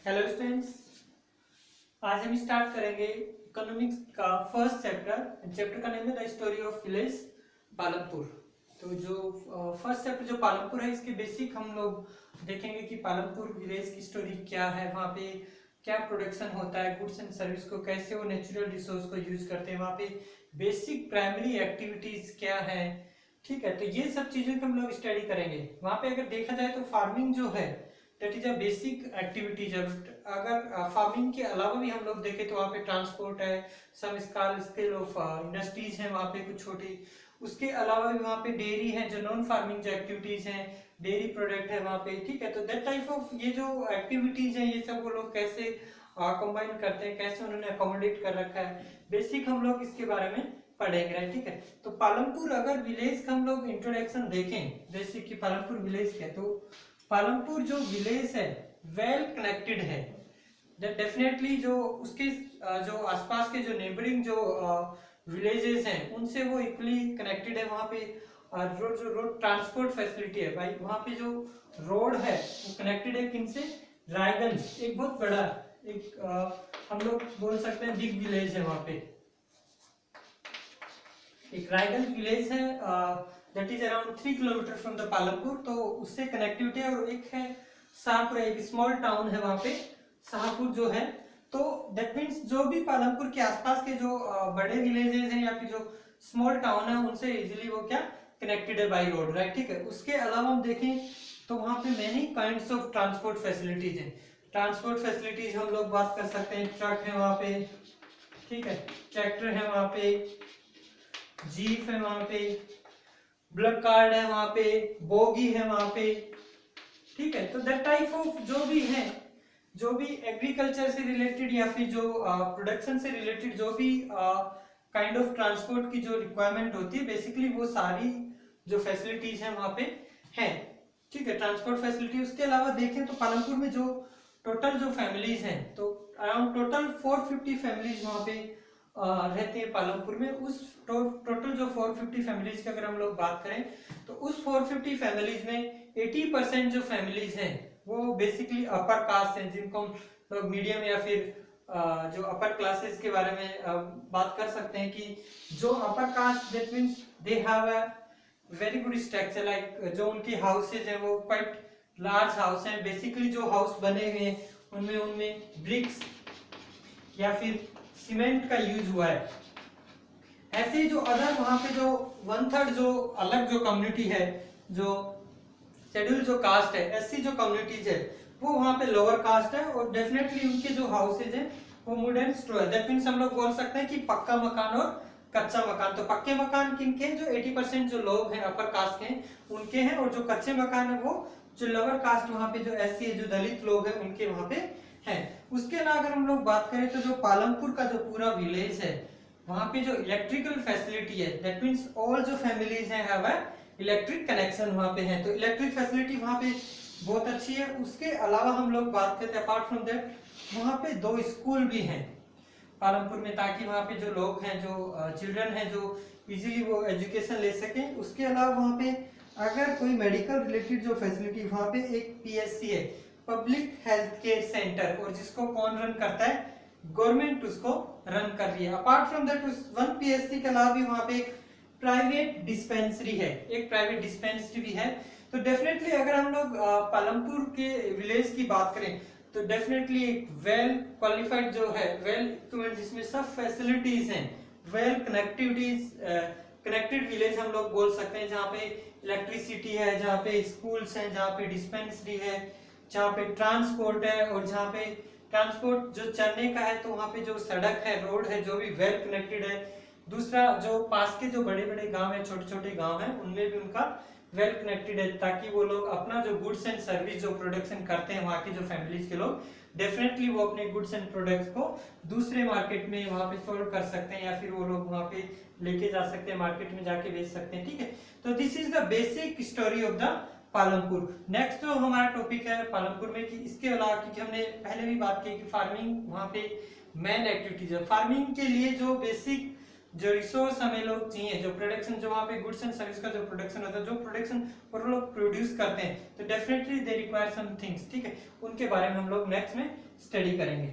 Hello students, आज हम start करेंगे इकोनॉमिक्स का फर्स्ट चैप्टर का नेम है the story of village Palampur. तो जो फर्स्ट चैप्टर जो पालमपुर है, इसके बेसिक हम लोग देखेंगे कि पालमपुर विलेज की स्टोरी क्या है, वहाँ पे क्या प्रोडक्शन होता है, गुड्स एंड सर्विस को कैसे वो नेचुरल रिसोर्स को यूज करते हैं, वहाँ पे बेसिक प्राइमरी एक्टिविटीज क्या है। ठीक है, तो ये सब चीजों को हम लोग स्टडी करेंगे। वहाँ पे अगर देखा जाए तो फार्मिंग जो है that is a basic activities. अगर फार्मिंग के अलावा भी हम लोग देखें तो वहाँ पे ट्रांसपोर्ट है, some small scale of industries है वहाँ पे कुछ छोटी। उसके अलावा भी वहाँ पे डेयरी है, जो नॉन फार्मिंग जो एक्टिविटीज हैं, डेयरी प्रोडक्ट है वहाँ पे। ठीक है, तो दैट टाइप ऑफ ये जो एक्टिविटीज हैं, ये सब वो लोग कैसे कंबाइन करते हैं, कैसे उन्होंने अकोमोडेट कर रखा है, बेसिक हम लोग इसके बारे में पढ़ेंगे। राइट, ठीक है। तो पालमपुर अगर विलेज का हम लोग इंट्रोडक्शन देखें, जैसे कि पालमपुर विलेज क्या, तो पालमपुर जो विलेज है वेल कनेक्टेड है। डेफिनेटली जो उसके जो आसपास के जो नेबरिंग जो विलेजेस हैं उनसे वो इक्वली कनेक्टेड है। वहाँ पे रोड ट्रांसपोर्ट फैसिलिटी है भाई, वहाँ पे जो रोड है वो कनेक्टेड है किनसे, रायगंज एक बहुत बड़ा एक हम लोग बोल सकते हैं बिग विलेज है वहाँ पे। एक रायगंज विलेज है that is around 3 kilometre from the Palampur, तो उससे कनेक्टिविटी है। और एक है शाहपुर, एक स्मॉल टाउन है वहाँ पे शाहपुर जो है। तो दैट मीन्स जो भी पालमपुर के आसपास के जो बड़े विलेजेस हैं या फिर जो स्मॉल टाउन है उनसे इजीली वो क्या कनेक्टेड है बाई रोड। राइट, ठीक है। उसके अलावा हम देखें तो वहाँ पे many kinds of transport facilities हैं। ट्रांसपोर्ट फैसिलिटीज हम लोग बात कर सकते हैं, ट्रक है वहाँ पे, ठीक है, ट्रैक्टर है वहाँ पे, जीप है वहाँ पे, ब्लड कार्ड है वहाँ पे, बोगी है वहाँ पे। ठीक है, तो दैट टाइप ऑफ जो भी है, जो भी एग्रीकल्चर से रिलेटेड या फिर जो प्रोडक्शन से रिलेटेड जो भी काइंड ऑफ ट्रांसपोर्ट की जो रिक्वायरमेंट होती है, बेसिकली वो सारी जो फैसिलिटीज हैं वहाँ पे हैं। ठीक है, ट्रांसपोर्ट फैसिलिटी। उसके अलावा देखें तो पालमपुर में जो टोटल जो फैमिलीज हैं, तो अराउंड टोटल 450 फैमिलीज वहाँ पे रहते हैं पालमपुर में। उस टोटल जो 450 फैमिलीज की अगर हम लोग बात करें तो उस 450 फैमिलीज में 80% जो फैमिलीज हैं वो बेसिकली अपर कास्ट हैं, जिनको हम लोग मीडियम या फिर जो अपर क्लासेस के बारे में बात कर सकते हैं कि जो upper caste that means they have a very good structure, like जो उनके हाउसेज हैं वो क्वाइट लार्ज हाउस हैं। बेसिकली जो हाउस बने हुए हैं उनमें उनमें ब्रिक्स या फिर सीमेंट का यूज हुआ है। ऐसे ही जो अदर वहां पे जो 1/3 जो अलग जो कम्युनिटी है, जो शेड्यूल जो कास्ट है, एससी जो कम्युनिटीज है, वो वहां पे लोअर कास्ट है। और डेफिनेटली उनके जो हाउसेज हैं वो वुड एंड स्ट्रो है। दैट मींस हम लोग बोल सकते हैं कि पक्का मकान और कच्चा मकान। तो पक्के मकान किनके हैं, जो 80% जो लोग हैं अपर कास्ट के हैं उनके हैं, और जो कच्चे मकान है वो जो लोअर कास्ट वहां पे जो एससी जो दलित लोग हैं उनके वहां पे है। उसके अलावा अगर हम लोग बात करें तो जो पालमपुर का जो पूरा विलेज है वहां पे जो इलेक्ट्रिकल फैसिलिटी है, दैट मींस ऑल जो फैमिलीज हैं हैव अ इलेक्ट्रिक कनेक्शन वहां पे है। तो इलेक्ट्रिक फैसिलिटी वहां पे बहुत अच्छी है। उसके अलावा हम लोग बात करते हैं अपार्ट फ्रॉम दैट, वहां पे 2 स्कूल भी हैं पालमपुर में, ताकि वहां पे जो लोग हैं, जो चिल्ड्रन हैं, जो इजीली वो एजुकेशन ले सकें। उसके अलावा वहां पे अगर कोई मेडिकल रिलेटेड जो फैसिलिटी, वहां पे एक पीएचसी है, पब्लिक हेल्थ केयर सेंटर, और जिसको कौन रन करता है, गवर्नमेंट उसको रन कर रही है। अपार्ट फ्रॉम दैट उस 1 पीएचसी के अलावा भी वहां पे एक प्राइवेट डिस्पेंसरी है, एक प्राइवेट डिस्पेंसरी भी है। तो डेफिनेटली अगर हम लोग पालमपुर के विलेज की बात करें तो डेफिनेटली एक वेल क्वालिफाइड जो है, वेल इक्विपमेंट, जिसमें सब फैसिलिटीज हैं, वेल कनेक्टेड विलेज हम लोग बोल सकते हैं, जहाँ पे इलेक्ट्रिसिटी है, जहाँ पे स्कूल्स हैं, जहाँ पे डिस्पेंसरी है, जहाँ पे ट्रांसपोर्ट है, और जहाँ पे ट्रांसपोर्ट जो चलने का है तो वहाँ पे जो सड़क है, रोड है, जो भी वेल कनेक्टेड है। दूसरा जो पास के जो बड़े बड़े गांव है, छोटे छोटे गांव है, उनमें भी उनका वेल कनेक्टेड है, ताकि वो लोग अपना जो गुड्स एंड सर्विस जो प्रोडक्शन करते हैं वहाँ के जो फैमिलीज के लोग, डेफिनेटली वो अपने गुड्स एंड प्रोडक्ट्स को दूसरे मार्केट में वहाँ पे सोल्व कर सकते हैं, या फिर वो लोग वहाँ पे लेके जा सकते हैं, मार्केट में जाके बेच सकते हैं। ठीक है, तो this is the basic story of the Palampur. Next जो हमारा टॉपिक है पालमपुर में, कि इसके अलावा, क्योंकि हमने पहले भी बात की कि फार्मिंग वहाँ पे मेन एक्टिविटीज है, फार्मिंग के लिए जो बेसिक जो रिसोर्स हमें लोग चाहिए, जो प्रोडक्शन, जो वहाँ पे गुड्स एंड सर्विस का जो प्रोडक्शन होता है, जो प्रोडक्शन और लोग प्रोड्यूस करते हैं, तो definitely they require some things, ठीक है, उनके बारे में हम लोग नेक्स्ट में स्टडी करेंगे।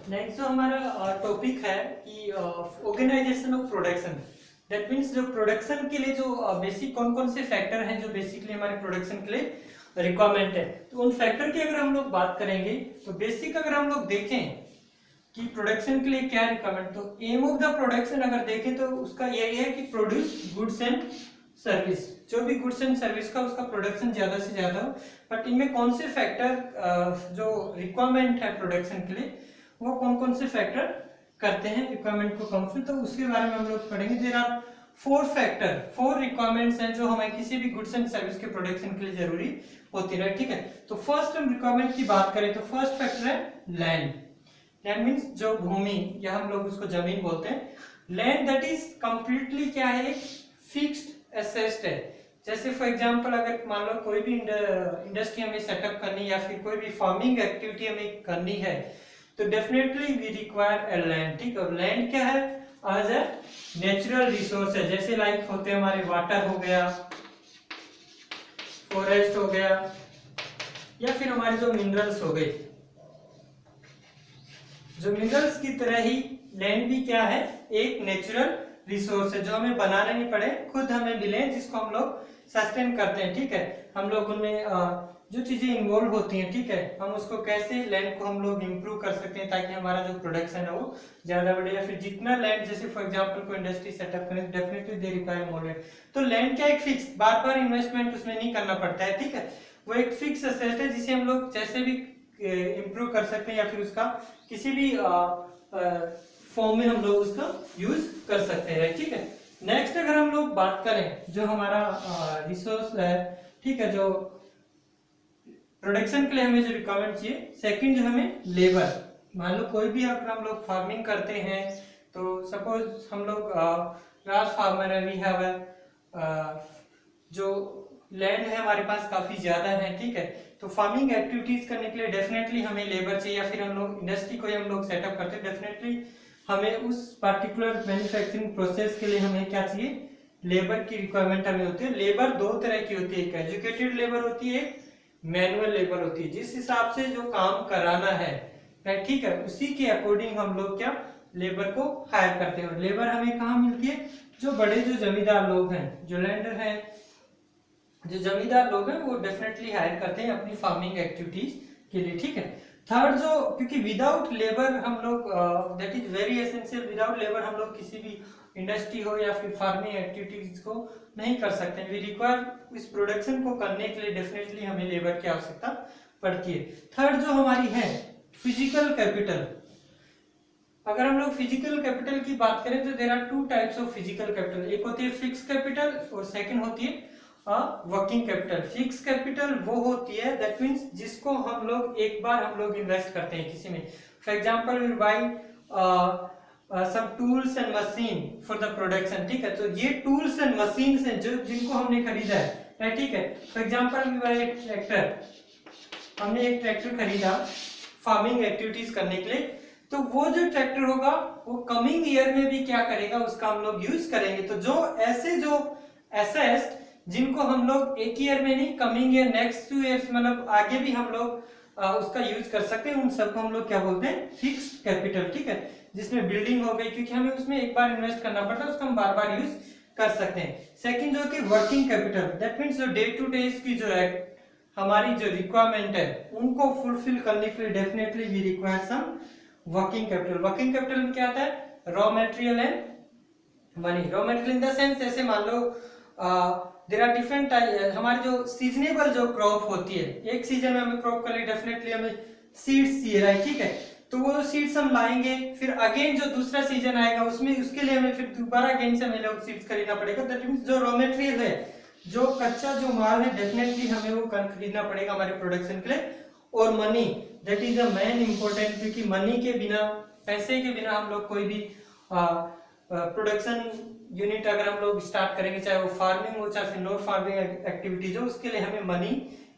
नेक्स्ट जो हमारा टॉपिक है कि organisation of production, that means जो प्रोडक्शन के लिए जो बेसिक कौन कौन से फैक्टर हैं जो बेसिकली हमारे प्रोडक्शन के लिए रिक्वायरमेंट है, तो उन फैक्टर की अगर हम लोग बात करेंगे तो बेसिक अगर हम लोग देखें कि प्रोडक्शन के लिए क्या रिक्वायरमेंट, तो एम ऑफ द प्रोडक्शन अगर देखें तो उसका यही है कि प्रोड्यूस गुड्स एंड सर्विस, जो भी गुड्स एंड सर्विस का उसका प्रोडक्शन ज्यादा से ज्यादा हो। बट इनमें कौन से फैक्टर जो रिक्वायरमेंट है प्रोडक्शन के लिए, वो कौन कौन से फैक्टर करते हैं रिक्वायरमेंट को कम, तो उसके बारे में हम लोग पढ़ेंगे। देयर आर 4 फैक्टर, 4 रिक्वायरमेंट्स हैं जो हमें किसी भी गुड्स एंड सर्विस के प्रोडक्शन के लिए जरूरी होती है, ठीक है। तो फर्स्ट हम रिक्वायरमेंट की बात करें तो फर्स्ट फैक्टर है लैंड। लैंड मीन्स जो भूमि, या हम लोग उसको जमीन बोलते हैं। लैंड दैट इज कंप्लीटली क्या है, फिक्स्ड एसेट है। जैसे फॉर एग्जांपल अगर मान लो कोई भी इंडस्ट्री हमें सेटअप करनी या फिर कोई भी फार्मिंग एक्टिविटी हमें करनी है, तो definitely we require a land, ठीक है। लैंड क्या है, एज ए नेचुरल रिसोर्स है, जैसे लाइक होते हैं हमारे वाटर हो गया, फॉरेस्ट हो गया, या फिर हमारे जो मिनरल्स हो गए। जो मिनरल्स की तरह ही लैंड भी क्या है, एक नेचुरल रिसोर्स है जो हमें बनाना नहीं पड़े, खुद हमें मिले, जिसको हम लोग सस्टेन करते हैं, ठीक है। हम लोग उनमें जो चीजें इन्वॉल्व होती हैं, ठीक है, हम उसको कैसे लैंड को हम लोग इम्प्रूव कर सकते हैं ताकि हमारा जो प्रोडक्शन है वो ज्यादा बढ़े, या फिर जितना लैंड, जैसे फॉर एग्जांपल कोई इंडस्ट्री सेटअप करें, definitely they require more land. तो लैंड क्या एक फिक्स, बार बार इन्वेस्टमेंट उसमें नहीं करना पड़ता है, ठीक है। वो एक फिक्स एसेट है जिसे हम लोग जैसे भी इम्प्रूव कर सकते हैं, या फिर उसका किसी भी फॉर्म में हम लोग उसका यूज कर सकते हैं, ठीक है। नेक्स्ट अगर हम लोग बात करें जो हमारा रिसोर्स है, ठीक है, जो प्रोडक्शन के लिए हमें जो रिक्वायरमेंट चाहिए, सेकंड जो हमें लेबर। मान लो कोई भी अगर हम लोग फार्मिंग करते हैं, तो सपोज हम लोग राज फार्मर है, वी हैव जो लैंड है हमारे पास काफी ज्यादा है, ठीक है। तो फार्मिंग एक्टिविटीज करने के लिए डेफिनेटली हमें लेबर चाहिए, या फिर हम लोग इंडस्ट्री को हम लोग सेटअप करते हैं, डेफिनेटली हमें उस पार्टिकुलर मैन्युफैक्चरिंग प्रोसेस के लिए हमें क्या चाहिए, लेबर की रिक्वायरमेंट हमें होती है। लेबर 2 तरह की होती है, एक एजुकेटेड लेबर होती है, मैनुअल लेबर होती है। जिस हिसाब से जो काम कराना है, ठीक है, उसी के अकॉर्डिंग हम लोग क्या लेबर को हायर करते हैं। और लेबर हमें कहाँ मिलती है, जो बड़े जो जमींदार लोग हैं, जो लैंडर हैं, जो जमींदार लोग हैं, वो डेफिनेटली हायर करते हैं अपनी फार्मिंग एक्टिविटीज के लिए, ठीक है। थर्ड जो, क्योंकि विदाउट लेबर हम लोग, that is very essential, without labour हम लोग किसी भी इंडस्ट्री हो या फिर फार्मिंग एक्टिविटीज को नहीं कर सकते। वी रिक्वायर इस प्रोडक्शन को करने के लिए डेफिनेटली हमें लेबर की आवश्यकता पड़ती है। थर्ड जो हमारी है फिजिकल कैपिटल। अगर हम लोग फिजिकल कैपिटल की बात करें तो there are 2 types of physical capital, एक होती है फिक्स कैपिटल और सेकंड होती है वर्किंग कैपिटल। फिक्स कैपिटल वो होती है दैट मींस जिसको हम लोग एक बार हम लोग इन्वेस्ट करते हैं किसी में। For example we buy some tools and machine for the production, ठीक है। तो ये टूल्स एंड मशीन्स हैं जो जिनको हमने खरीदा है, ठीक है। फॉर एग्जांपल वी बाय एक ट्रैक्टर, हमने एक ट्रैक्टर खरीदा फार्मिंग एक्टिविटीज करने के लिए, तो वो जो ट्रैक्टर होगा वो कमिंग ईयर में भी क्या करेगा, उसका हम लोग यूज करेंगे। तो जो ऐसे जो एसेट्स जिनको हम लोग एक ईयर में नहीं, कमिंग ईयर, नेक्स्ट 2 इयर्स, मतलब आगे भी हम लोग उसका यूज कर सकते हैं, उन सबको हम लोग क्या बोलते हैं, फिक्स्ड कैपिटल, ठीक है। जिसमें बिल्डिंग हो गई, क्योंकि हमें उसमें एक बार इन्वेस्ट करना पड़ता है, उसको हम बार बार यूज कर सकते हैं। सेकंड जो कि वर्किंग कैपिटल, दैट मींस जो डे टू डे की जो है हमारी जो रिक्वायरमेंट है उनको फुलफिल करने के लिए definitely we require some working capital. Working capital में क्या आता है, raw material and money. Raw material in the sense, जैसे मान लो देयर आर डिफरेंट, हमारी जो सीजनेबल जो क्रॉप होती है, एक सीजन में हमें क्रॉप करने डेफिनेटली हमें सीड्स चाहिए, राइट, ठीक है। तो वो सीड्स हम लाएंगे, फिर अगेन जो दूसरा सीजन आएगा उसमें उसके लिए हमें फिर दोबारा अगेन से हमें लोग सीड्स खरीदना पड़ेगा। दैट मींस जो रॉ मटेरियल है, जो कच्चा जो माल है, डेफिनेटली हमें वो खरीदना पड़ेगा हमारे प्रोडक्शन के लिए। और money, that is the main important, क्योंकि मनी के बिना, पैसे के बिना हम लोग कोई भी प्रोडक्शन यूनिट अगर हम लोग स्टार्ट करेंगे, चाहे वो फार्मिंग हो चाहे फिर नॉन फार्मिंग एक्टिविटीज हो, उसके लिए हमें मनी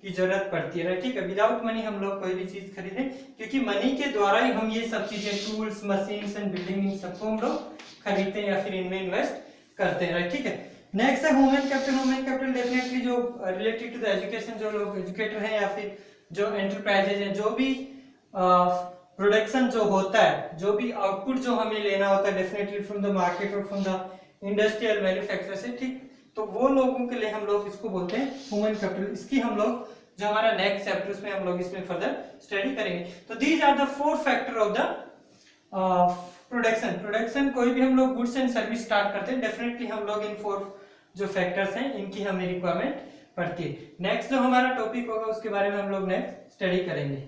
की जरूरत पड़ती है, ठीक है। विदाउट मनी हम लोग कोई भी चीज खरीदें, क्योंकि मनी के द्वारा ही हम ये सब चीजें, टूल्स, मशीन्स एंड बिल्डिंग, इन सबको हम लोग खरीदते हैं या फिर इनमें इन्वेस्ट करते हैं, ठीक है। नेक्स्ट है human capital. Human capital definitely जो रिलेटेड टू द एजुकेशन, जो लोग एजुकेटर हैं या फिर जो एंटरप्राइजेज हैं, जो भी प्रोडक्शन जो होता है, जो भी आउटपुट जो हमें लेना होता है डेफिनेटली फ्रॉम द मार्केट और फ्रॉम द इंडस्ट्रियल मैन्युफैक्चरर से, ठीक, तो वो लोगों के लिए हम लोग इसको बोलते हैं ह्यूमन कैपिटल। इसकी हम लोग जो हमारा नेक्स्ट चैप्टर उसमें हम लोग इसमें फर्दर स्टडी करेंगे। तो these are the 4 factor of the production. कोई भी हम लोग गुड्स एंड सर्विस स्टार्ट करते हैं, डेफिनेटली हम लोग इन 4 जो फैक्टर्स हैं इनकी हमें रिक्वायरमेंट पड़ती है। नेक्स्ट जो हमारा टॉपिक होगा उसके बारे में हम लोग नेक्स्ट स्टडी करेंगे।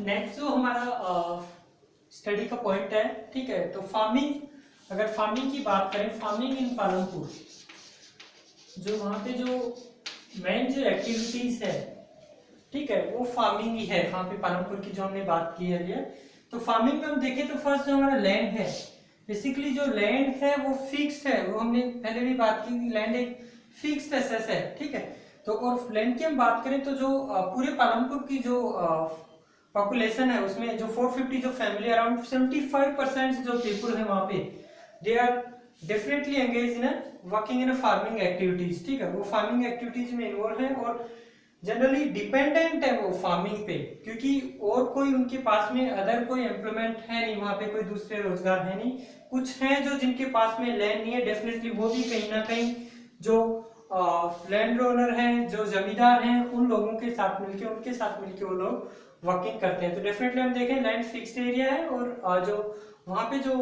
नेक्स्ट जो हमारा स्टडी का पॉइंट है, ठीक है, तो फार्मिंग। अगर फार्मिंग की बात करें, फार्मिंग इन पालमपुर, जो वहां पे जो मेन जो एक्टिविटीज है, ठीक है, वो फार्मिंग ही है वहां पे पालमपुर की, जो हमने बात की है। तो फार्मिंग में हम देखें तो फर्स्ट जो हमारा लैंड है, बेसिकली जो लैंड है वो फिक्स्ड है, वो हमने पहले भी बात की, लैंड एक फिक्स्ड एसेट है, ठीक है। तो और लैंड की हम बात करें तो जो पूरे पालमपुर की जो पॉपुलेशन है उसमें जो 450 जो फैमिली, अराउंड 75% जो पीपल है वहां पे, they are definitely engage in working in farming activities, ठीक है। वो फार्मिंग एक्टिविटीज में इन्वॉल्व है और जनरली डिपेंडेंट है वो फार्मिंग पे, क्योंकि और कोई उनके पास में अदर कोई एम्प्लॉयमेंट है नहीं, वहां पे कोई दूसरे रोजगार है नहीं। कुछ हैं जो जिनके पास में लैंड नहीं है, डेफिनेटली वो भी कहीं ना कहीं जो लैंड ओनर हैं, जो जमींदार हैं, उन लोगों के साथ मिलके, उनके साथ मिलके वो लोग वर्किंग करते हैं। तो डेफिनेटली हम देखें लैंड फिक्स्ड एरिया है और जो वहाँ पे जो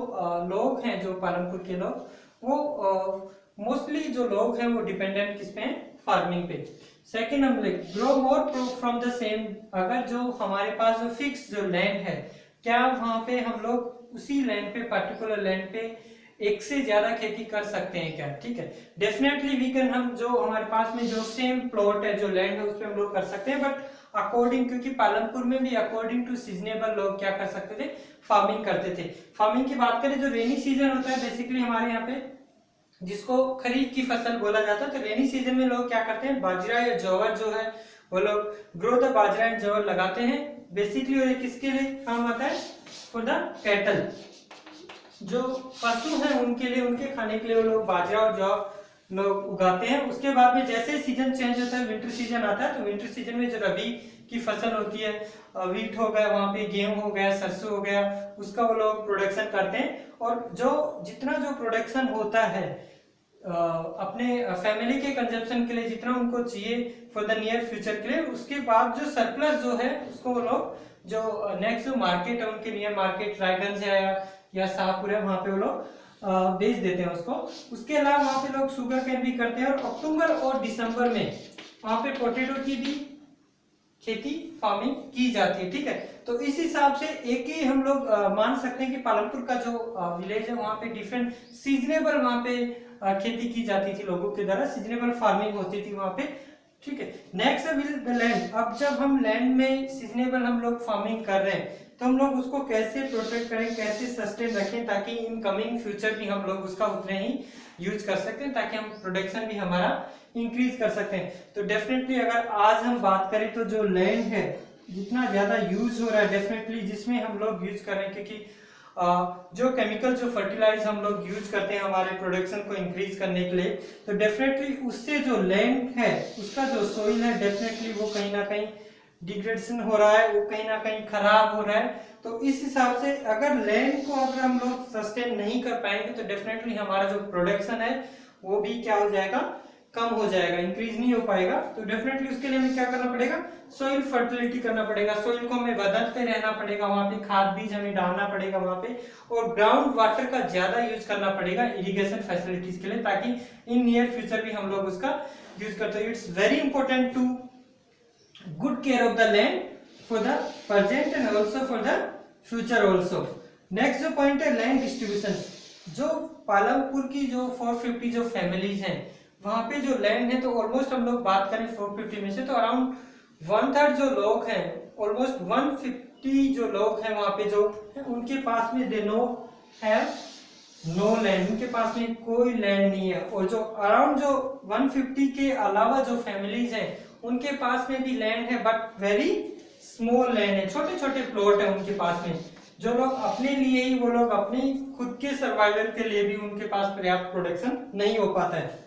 लोग हैं, जो पालमपुर के लोग, वो मोस्टली जो लोग हैं वो डिपेंडेंट किस पे हैं, फार्मिंग पे। सेकेंड हम grow more from the same. अगर जो हमारे पास जो फिक्स जो लैंड है, क्या वहाँ पे हम लोग उसी लैंड पे, पर्टिकुलर लैंड पे एक से ज्यादा खेती कर सकते हैं क्या, ठीक है। डेफिनेटली वी कैन, हम जो हमारे पास में जो सेम प्लॉट है, जो लैंड है, उस पर हम लोग कर सकते हैं, बट अकॉर्डिंग, क्योंकि पालमपुर में भी अकॉर्डिंग टू सीजनेबल लोग क्या कर सकते थे, फार्मिंग करते थे। फार्मिंग की बात करें, जो रेनी सीजन होता है बेसिकली हमारे यहाँ पे, जिसको खरीफ की फसल बोला जाता है, तो रेनी सीजन में लोग क्या करते हैं, बाजरा या जौवर जो है वो लोग ग्रो द बाजरा एंड जौवर लगाते हैं बेसिकली। और ये किसके लिए काम आता है, फॉर द कैटल, जो पशु हैं उनके लिए, उनके खाने के लिए वो लोग बाजरा और जौ लोग उगाते हैं। उसके बाद में जैसे सीजन चेंज होता है, विंटर सीजन आता है, तो विंटर सीजन में जो रबी की फसल होती है, वीट हो गया, वहां पे गेहूं हो गया, सरसों हो गया, उसका वो लोग प्रोडक्शन करते हैं। और जो जितना जो प्रोडक्शन होता है अपने फैमिली के कंजप्शन के लिए, जितना उनको चाहिए फॉर द नियर फ्यूचर के लिए, उसके बाद जो सरप्लस जो है उसको वो लोग जो नेक्स्ट जो मार्केट है उनके नियर मार्केट, रायगंज है या शाहपुर है, वहां पे वो लोग बेच देते हैं उसको। उसके अलावा वहां पे लोग शुगर केन भी करते हैं, और अक्टूबर और दिसंबर में वहां पे पोटैटो की भी खेती, फार्मिंग की जाती है, ठीक है। तो इस हिसाब से एक ही हम लोग मान सकते हैं कि पालमपुर का जो विलेज है वहां पे डिफरेंट सीजनेबल वहां पे खेती की जाती थी, लोगों के द्वारा सीजनेबल फार्मिंग होती थी वहां पे, ठीक है। Next will the land. अब जब हम लैंड में सीजनेबल हम लोग फार्मिंग कर रहे हैं, तो हम लोग उसको कैसे प्रोटेक्ट करें, कैसे सस्टेन रखें, ताकि इन कमिंग फ्यूचर भी हम लोग उसका उतने ही यूज कर सकते हैं, ताकि हम प्रोडक्शन भी हमारा इंक्रीज कर सकते हैं। तो डेफिनेटली अगर आज हम बात करें तो जो लैंड है जितना ज्यादा यूज हो रहा है, डेफिनेटली जिसमें हम लोग यूज कर रहे हैं, क्योंकि जो केमिकल जो फर्टिलाइज हम लोग यूज करते हैं हमारे प्रोडक्शन को इंक्रीज करने के लिए, तो डेफिनेटली उससे जो लैंड है उसका जो सोइल है, डेफिनेटली वो कहीं ना कहीं डिग्रेडेशन हो रहा है, वो कहीं ना कहीं खराब हो रहा है। तो इस हिसाब से अगर लैंड को अगर हम लोग सस्टेन नहीं कर पाएंगे, तो डेफिनेटली हमारा जो प्रोडक्शन है वो भी क्या हो जाएगा, कम हो जाएगा, इंक्रीज नहीं हो पाएगा। तो डेफिनेटली उसके लिए हमें क्या करना पड़ेगा, सोइल फर्टिलिटी करना पड़ेगा, सोइल को हमें बदलते रहना पड़ेगा, वहां पे खाद बीज हमें डालना पड़ेगा वहां पे, और ग्राउंड वाटर का ज्यादा यूज करना पड़ेगा इरिगेशन फैसिलिटीज के लिए, ताकि इन नियर फ्यूचर भी हम लोग उसका यूज करते हैं। It's very important to good care of the land for the present and also for the future also. Next जो पॉइंट है लैंड डिस्ट्रीब्यूशन। जो पालमपुर की जो 450 जो फैमिलीज हैं, वहां पे जो लैंड है, तो ऑलमोस्ट हम लोग बात करें 450 में से, तो अराउंड 1/3 जो लोग हैं, ऑलमोस्ट 150 जो लोग हैं वहां पे जो है, उनके पास में they no have no land, उनके पास में कोई लैंड नहीं है। और जो अराउंड जो 150 के अलावा जो फैमिलीज हैं उनके पास में भी लैंड है, बट वेरी स्मॉल लैंड है, छोटे छोटे प्लॉट है उनके पास में। जो लोग अपने लिए ही, वो लोग अपने खुद के सर्वाइवल के लिए भी उनके पास पर्याप्त प्रोडक्शन नहीं हो पाता है।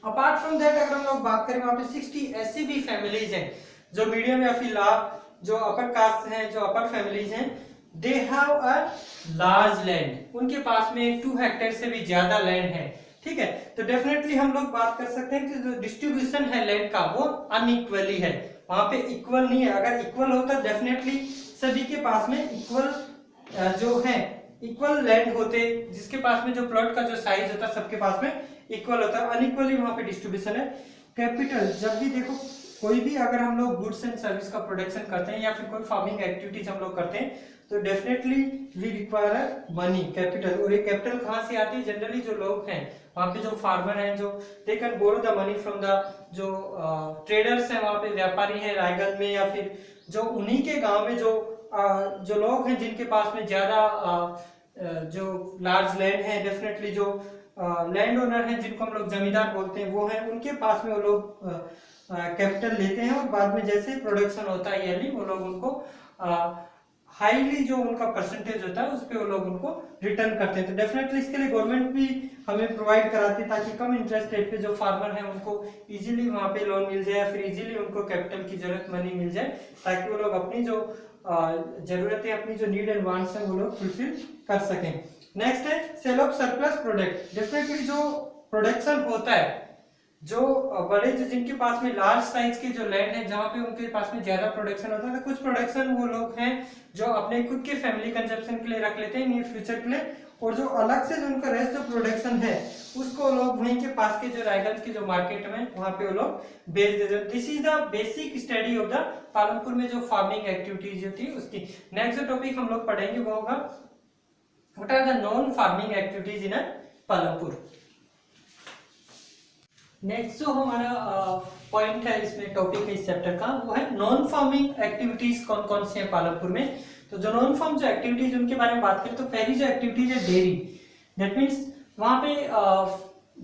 अपार्ट फ्रॉम दैट अगर हम लोग बात करें, वहां पे 60 ऐसी भी फैमिलीज हैं जो मीडियम या फिर जो अपर कास्ट हैं, जो अपर फैमिलीज हैं, they have a large land, उनके पास में 2 हेक्टेयर से भी ज्यादा लैंड है। ठीक है, तो डेफिनेटली हम लोग बात कर सकते हैं कि जो डिस्ट्रीब्यूशन है लैंड का वो अनइक्वली है, वहां पे इक्वल नहीं है। अगर इक्वल होता डेफिनेटली सभी के पास में इक्वल जो है इक्वल लैंड होते, जिसके पास में जो प्लॉट का जो साइज होता सबके पास में इक्वल होता है। अनइक्वली वहां पे डिस्ट्रीब्यूशन है। कैपिटल, जब भी देखो कोई भी अगर हम लोग गुड्स एंड सर्विस का प्रोडक्शन करते हैं या फिर कोई फार्मिंग एक्टिविटीज हम लोग करते हैं, तो definitely we require money, capital. और ये कैपिटल कहाँ से आती है? जनरली जो लोग हैं वहाँ पे, जो फार्मर हैं, जो they can borrow the money from the जो ट्रेडर्स हैं, वहाँ पे व्यापारी हैं रायगढ़ में, या फिर जो उन्हीं के गांव में जो लोग हैं जिनके पास में ज्यादा जो लार्ज लैंड है, डेफिनेटली जो लैंड ओनर हैं जिनको हम लोग जमींदार बोलते हैं वो हैं, उनके पास में वो लोग कैपिटल लेते हैं और बाद में जैसे प्रोडक्शन होता है ईयरली, वो लोग उनको हाईली जो उनका परसेंटेज होता है उस पे वो लोग उनको रिटर्न करते हैं। तो डेफिनेटली इसके लिए गवर्नमेंट भी हमें प्रोवाइड कराती है ताकि कम इंटरेस्ट रेट पे जो फार्मर है उनको इजीली वहां पे लोन मिल जाए, या फिर इजीली उनको कैपिटल की जरूरत मनी मिल जाए, ताकि वो लोग अपनी जो जरूरतें, अपनी जो नीड एंड वांट्स हैं वो लोग फुलफिल कर सकें। नेक्स्ट है sale of surplus product. Definitely जो प्रोडक्शन होता है, जो बड़े जो जिनके पास में लार्ज साइज के जो लैंड है, जहाँ पे उनके पास में ज्यादा प्रोडक्शन होता है, तो कुछ प्रोडक्शन वो लोग हैं जो अपने खुद के फैमिली कंजप्शन के लिए रख लेते हैं नियर फ्यूचर के लिए, और जो अलग से जो उनका रेस्ट जो प्रोडक्शन है उसको लोग वहीं के पास के जो रायगंज के जो मार्केट में वहां पे वो लोग बेच देते हैं। This is the basic study of the Palampur में जो फार्मिंग एक्टिविटीज होती है उसकी। नेक्स्ट जो टॉपिक हम लोग पढ़ेंगे वो होगा what are the non farming activities in Palampur. Next जो हमारा पॉइंट है इसमें, टॉपिक है इस चैप्टर का, वो है नॉन फार्मिंग एक्टिविटीज कौन कौन सी है पालमपुर में। तो जो नॉन फार्म जो एक्टिविटीज उनके बारे में बात करें, तो पहली जो एक्टिविटीज है डेयरी। दैट मीन्स वहां पे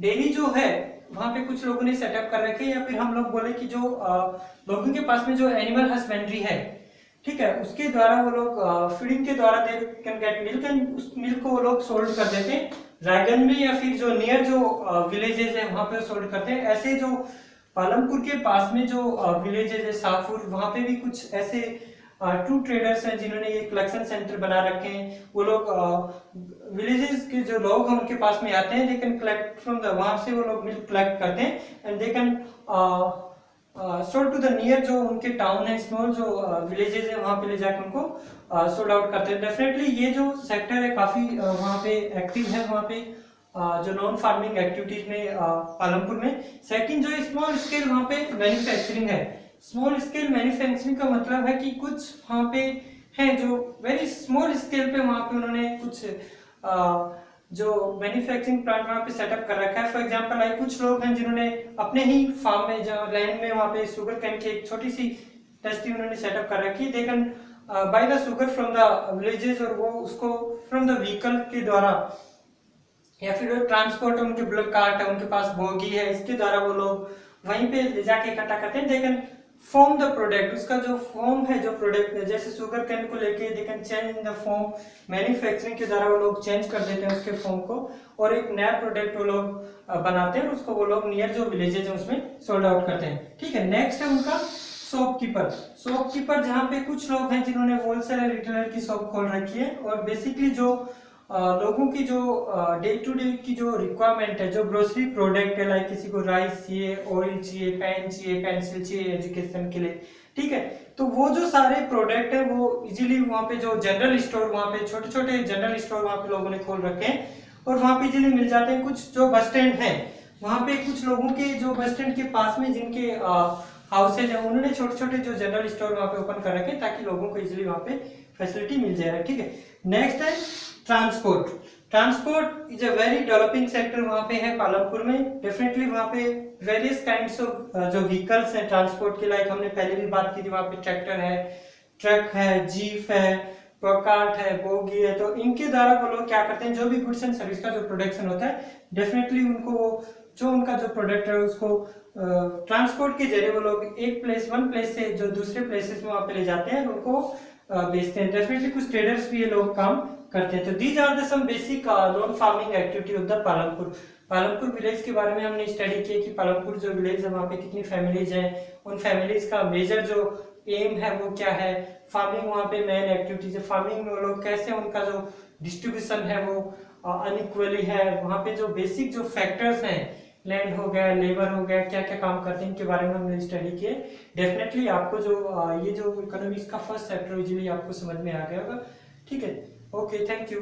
डेयरी जो है वहां पे कुछ लोगों ने सेटअप कर रखे, या फिर हम लोग बोले कि जो लोगों के पास में जो एनिमल हस्बेंड्री है, ठीक है, उसके द्वारा वो लोग फीडिंग के द्वारा they can get milk, and उस मिल्क को वो लोग सोल्ड कर देते हैं रायगंज में, या फिर जो नियर जो विलेजेस है वहां पे सोल्ड करते हैं। ऐसे जो पालमपुर के पास में जो विलेजेस है शाहपुर, वहां पे भी कुछ ऐसे ट्रू ट्रेडर्स हैं जिन्होंने ये कलेक्शन सेंटर बना रखे हैं। वो लोग विलेजेस के जो लोग हैं उनके पास में आते हैं, they can collect from the, वहां से वो लोग मिल्क कलेक्ट करते हैं and they can sold to the near जो उनके टाउन है, स्मॉल जो विलेजेस है वहां पे ले जाकर उनको सोल्ड आउट करते हैं। डेफिनेटली ये जो सेक्टर है काफी वहां पे एक्टिव है, वहां पे जो नॉन फार्मिंग एक्टिविटीज में पालमपुर में। सेकंड जो स्मॉल स्केल वहां पे मैन्युफैक्चरिंग है। स्मॉल स्केल मैन्युफैक्चरिंग का मतलब है कि कुछ वहां पे हैं जो वेरी स्मॉल स्केल पे वहां पे उन्होंने कुछ जो मैन्युफैक्चरिंग प्लांट वहां पे सेटअप कर रखा है। फॉर एग्जांपल लाइक कुछ लोग हैं जिन्होंने अपने ही फार्म में, जो लैंड में, वहां पे शुगर कैन की एक छोटी सी इंडस्ट्री उन्होंने सेटअप कर रखी है। They can by the sugar from the villages, और वो उसको फ्रॉम द व्हीकल के द्वारा, या फिर ट्रांसपोर्ट, उनके ब्लॉक कार्ट है, उनके पास बोगी है, इसके द्वारा वो लोग वहीं पे ले जाके इकट्ठा करते हैं। They can form the product, उसका जो फॉर्म है, जो प्रोडक्ट जैसे शुगर कैन को लेके they can change in the form, manufacturing के द्वारा वो लोग चेंज कर देते हैं उसके फॉर्म को, और एक नया प्रोडक्ट वो लोग बनाते हैं, उसको वो लोग नियर जो विलेजेस है उसमें सोल्ड आउट करते हैं। ठीक है, नेक्स्ट है उनका शॉपकीपर। शॉपकीपर जहाँ पे कुछ लोग हैं जिन्होंने होलसेल और रिटेलर की शॉप खोल रखी है, और बेसिकली जो लोगों की जो डे टू डे की जो रिक्वायरमेंट है, जो ग्रोसरी प्रोडक्ट है, लाइक किसी को राइस चाहिए, ऑयल चाहिए, पेन चाहिए, पेंसिल चाहिए एजुकेशन के लिए, ठीक है, तो वो जो सारे प्रोडक्ट है वो इजीली वहाँ पे जो जनरल स्टोर, वहाँ पे छोटे छोटे जनरल स्टोर वहाँ पे लोगों ने खोल रखे हैं, और वहाँ पे इजीली मिल जाते हैं। कुछ जो बस स्टैंड है वहाँ पे, कुछ लोगों के जो बस स्टैंड के पास में जिनके हाउसेज है, उन्होंने छोटे छोटे जो जनरल स्टोर वहाँ पे ओपन कर रखे ताकि लोगों को इजीली वहाँ पे फैसिलिटी मिल जाए। ठीक है, नेक्स्ट है transport. Transport is a very developing sector वहाँ पे है पालमपुर में। डेफिनेटली वहाँ पे वेरियस काइंड्स ऑफ जो व्हीकल्स हैं ट्रांसपोर्ट के, लाइक हमने पहले भी बात की थी, वहाँ पे ट्रैक्टर है, ट्रक है, जीप है, काट है, बोगी है, तो इनके द्वारा वो लोग क्या करते हैं, जो भी गुड्स एंड सर्विस का जो प्रोडक्शन होता है डेफिनेटली उनको जो उनका जो प्रोडक्ट है उसको ट्रांसपोर्ट के जरिए वो लोग वन प्लेस से जो दूसरे प्लेसेस में वहां पे ले जाते हैं और उनको बेचते हैं। डेफिनेटली कुछ ट्रेडर्स भी ये लोग काम करते हैं। तो these are the some basic non farming activity of the Palampur. Palampur village के बारे में हमने स्टडी किया कि पालमपुर जो विलेज है वहाँ पे कितनी फैमिलीज हैं, उन फैमिलीज का मेजर जो एम है वो क्या है, फार्मिंग वहाँ पे मेन एक्टिविटीज है, फार्मिंग में वो लोग कैसे उनका जो डिस्ट्रीब्यूशन है वो अनइक्वली है, वहाँ पे जो बेसिक जो फैक्टर्स हैं, लैंड हो गया, लेबर हो गया, क्या क्या काम करते हैं, इनके बारे में हमने स्टडी किए। डेफिनेटली आपको जो ये जो इकोनॉमिक्स का फर्स्ट चैप्टर इजीली आपको समझ में आ गया होगा। ठीक है, ओके, थैंक यू।